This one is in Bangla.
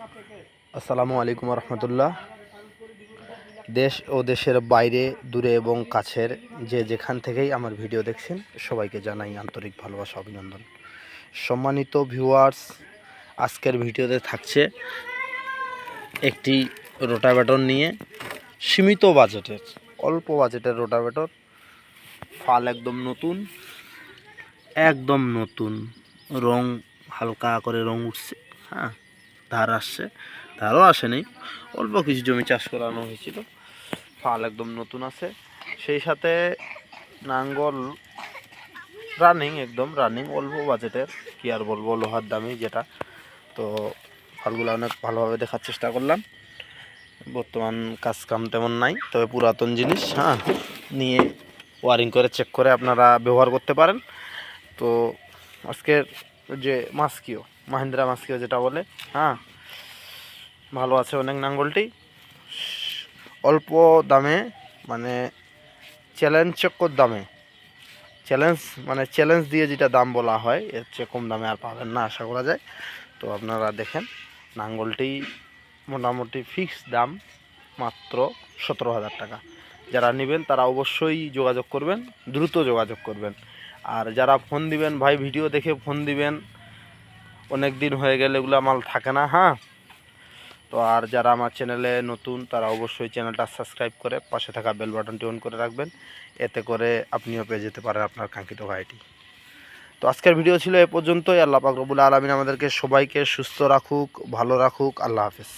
আসসালামু আলাইকুম রহমতুল্লাহ। দেশ ও দেশের বাইরে, দূরে এবং কাছের যে যেখান থেকেই আমার ভিডিও দেখছেন, সবাইকে জানাই আন্তরিক ভালোবাসা, অভিনন্দন। সম্মানিত ভিউয়ার্স, আজকের ভিডিওতে থাকছে একটি রোটাভেটর নিয়ে। সীমিত বাজেটের, অল্প বাজেটের রোটাভেটর। ফাল একদম নতুন, একদম নতুন। রং হালকা করে রং উঠছে, হ্যাঁ, ধার আসছে, ধারও আসেনি, অল্প কিছু জমি চাষ করানো হয়েছিল। ফাল একদম নতুন আছে, সেই সাথে নাঙ্গল রানিং, একদম রানিং, অল্প বাজেটের। কি আর বলবো, লোহার দামি যেটা। তো ফালগুলো অনেক ভালোভাবে দেখার চেষ্টা করলাম। বর্তমান কাজ কাম তেমন নাই, তবে পুরাতন জিনিস, হ্যাঁ, নিয়ে ওয়ারিং করে চেক করে আপনারা ব্যবহার করতে পারেন। তো আজকের যে মাস্কিও, মাহিন্দ্রা মাস্কিও যেটা বলে, হ্যাঁ, ভালো আছে অনেক নাঙ্গলটি। অল্প দামে, মানে চ্যালেঞ্জ চক্কর দামে, চ্যালেঞ্জ দিয়ে যেটা দাম বলা হয়, এর চেয়ে কম দামে আর পাবেন না, আশা করা যায়। তো আপনারা দেখেন, নাঙ্গলটি মোটামুটি ফিক্স দাম মাত্র 17,000 টাকা। যারা নেবেন তারা অবশ্যই যোগাযোগ করবেন, দ্রুত যোগাযোগ করবেন। আর যারা ফোন দিবেন, ভাই ভিডিও দেখে ফোন দিবেন, অনেক দিন হয়ে গেলে এগুলো মাল থাকে না, হ্যাঁ। তো আর যারা আমার চ্যানেলে নতুন, তারা অবশ্যই চ্যানেলটা সাবস্ক্রাইব করে পাশে থাকা বেল বাটনটি অন করে রাখবেন। এতে করে আপনিও পেয়ে যেতে পারেন আপনার কাঙ্ক্ষিত গাড়িটি। তো আজকের ভিডিও ছিল এ পর্যন্তই। আল্লাহ পাক রব্বুল আলামিন আমাদেরকে সবাইকে সুস্থ রাখুক, ভালো রাখুক। আল্লাহ হাফেজ।